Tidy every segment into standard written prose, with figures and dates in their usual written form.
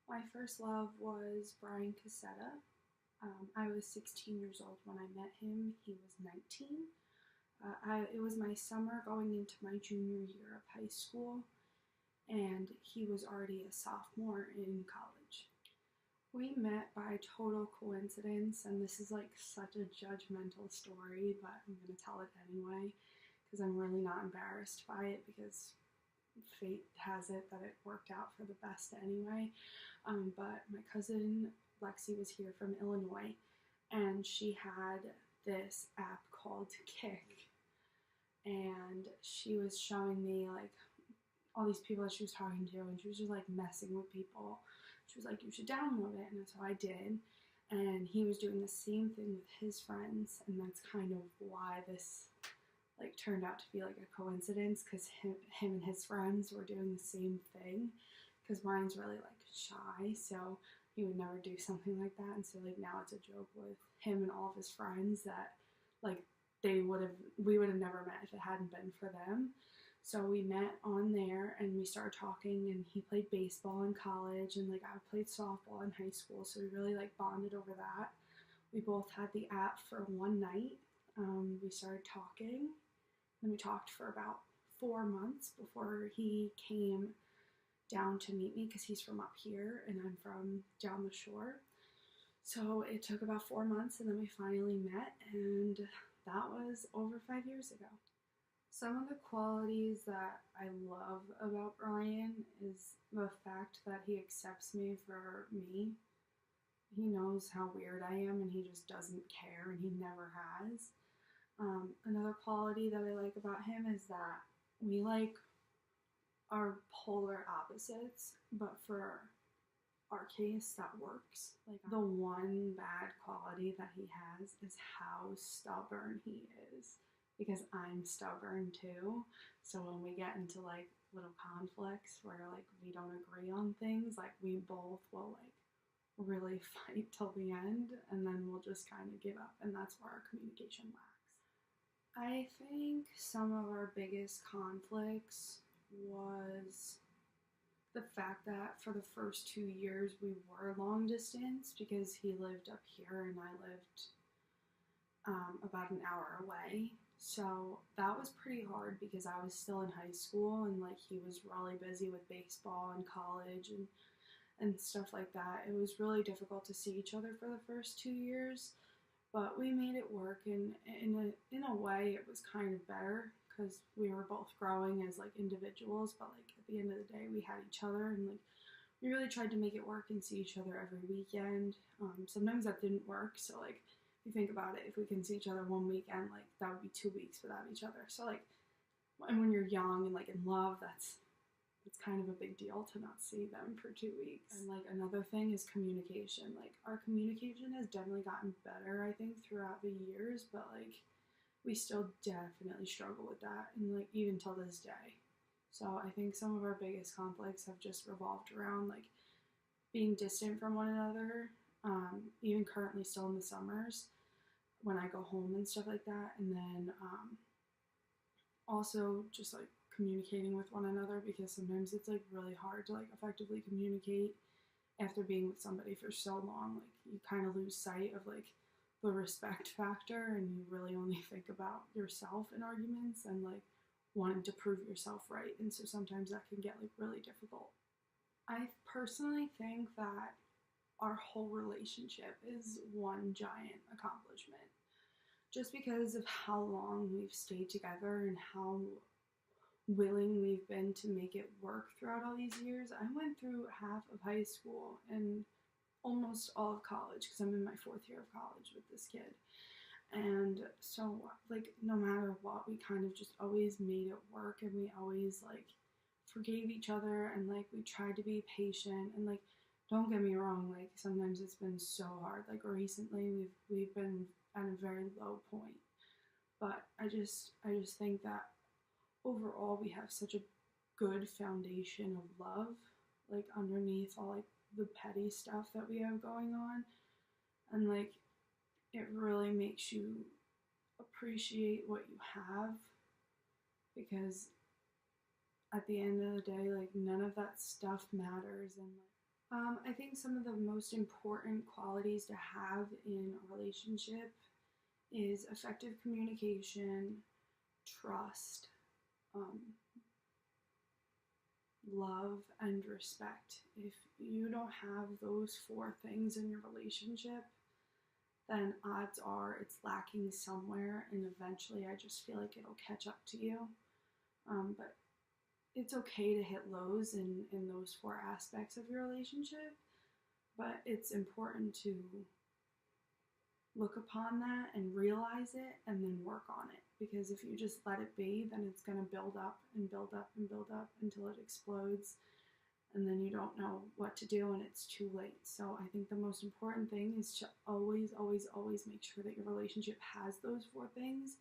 My first love was Brian Casetta. I was 16 years old when I met him. He was 19. It was my summer going into my junior year of high school, and he was already a sophomore in college. We met by total coincidence, and this is like such a judgmental story, but I'm going to tell it anyway because I'm really not embarrassed by it because fate has it that it worked out for the best anyway. But my cousin Lexi was here from Illinois, and she had this app called Kick, and she was showing me like all these people that she was talking to, and she was just like messing with people. She was like, you should download it, and so I did. And he was doing the same thing with his friends, and that's kind of why this like turned out to be like a coincidence, because him and his friends were doing the same thing. Because Ryan's really like shy, so he would never do something like that. And so like now it's a joke with him and all of his friends that like we would have never met if it hadn't been for them. So we met on there and we started talking, and he played baseball in college, and like I played softball in high school, so we really like bonded over that. We both had the app for one night. We started talking, and we talked for about 4 months before he came down to meet me, because he's from up here and I'm from down the shore. So it took about 4 months, and then we finally met, and that was over 5 years ago. Some of the qualities that I love about Brian is the fact that he accepts me for me. He knows how weird I am, and he just doesn't care, and he never has. Another quality that I like about him is that we like are polar opposites, but for our case that works. Like the one bad quality that he has is how stubborn he is, because I'm stubborn too. So when we get into like little conflicts where like we don't agree on things, like we both will like really fight till the end, and then we'll just kind of give up, and that's where our communication lacks. I think some of our biggest conflicts was the fact that for the first 2 years we were long distance, because he lived up here and I lived about an hour away. So that was pretty hard because I was still in high school, and like he was really busy with baseball and college and stuff like that. It was really difficult to see each other for the first 2 years, but we made it work, and in a way it was kind of better because we were both growing as like individuals, but like at the end of the day we had each other, and like we really tried to make it work and see each other every weekend. Sometimes that didn't work, so like if you think about it, if we can see each other one weekend, like that would be 2 weeks without each other. So like, and when you're young and like in love, it's kind of a big deal to not see them for 2 weeks. And like another thing is communication. Like our communication has definitely gotten better, I think, throughout the years, but like we still definitely struggle with that, and like even till this day. So I think some of our biggest conflicts have just revolved around like being distant from one another, even currently still in the summers when I go home and stuff like that, and then also just like communicating with one another, because sometimes it's like really hard to like effectively communicate after being with somebody for so long. Like you kind of lose sight of like the respect factor, and you really only think about yourself in arguments and like wanting to prove yourself right, and so sometimes that can get like really difficult. I personally think that our whole relationship is one giant accomplishment, just because of how long we've stayed together and how willing we've been to make it work throughout all these years. I went through half of high school and almost all of college, because I'm in my 4th year of college with this kid. And so like no matter what, we kind of just always made it work, and we always like forgave each other, and like we tried to be patient, and like don't get me wrong, like sometimes it's been so hard. Like recently we've been at a very low point, but I just think that overall we have such a good foundation of love, like underneath all like the petty stuff that we have going on, and like it really makes you appreciate what you have, because at the end of the day, like none of that stuff matters, and like I think some of the most important qualities to have in a relationship is effective communication, trust, um, love, and respect. If you don't have those four things in your relationship, then odds are it's lacking somewhere, and eventually I just feel like it'll catch up to you. But it's okay to hit lows in those four aspects of your relationship, but it's important to look upon that and realize it and then work on it. Because if you just let it be, then it's going to build up and build up and build up until it explodes. And then you don't know what to do and it's too late. So I think the most important thing is to always, always, always make sure that your relationship has those four things.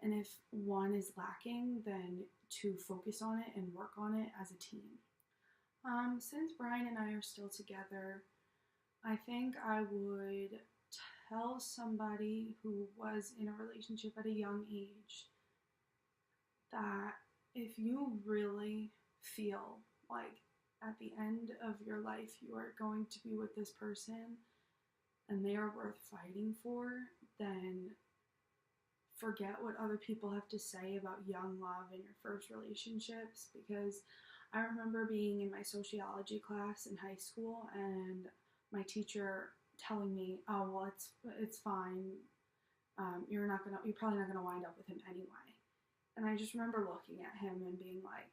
And if one is lacking, then to focus on it and work on it as a team. Since Brian and I are still together, I think I would tell somebody who was in a relationship at a young age that if you really feel like at the end of your life you are going to be with this person and they are worth fighting for, then forget what other people have to say about young love and your first relationships. Because I remember being in my sociology class in high school and my teacher telling me, "Oh well, it's fine. You're probably not gonna wind up with him anyway." And I just remember looking at him and being like,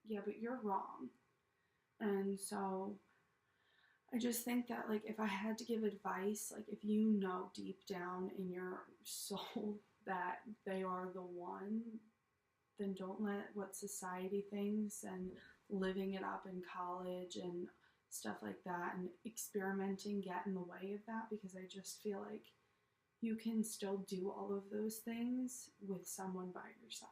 "Yeah, but you're wrong." And so I just think that, like, if I had to give advice, like, if you know deep down in your soul that they are the one, then don't let what society thinks and living it up in college and stuff like that and experimenting get in the way of that, because I just feel like you can still do all of those things with someone by your side.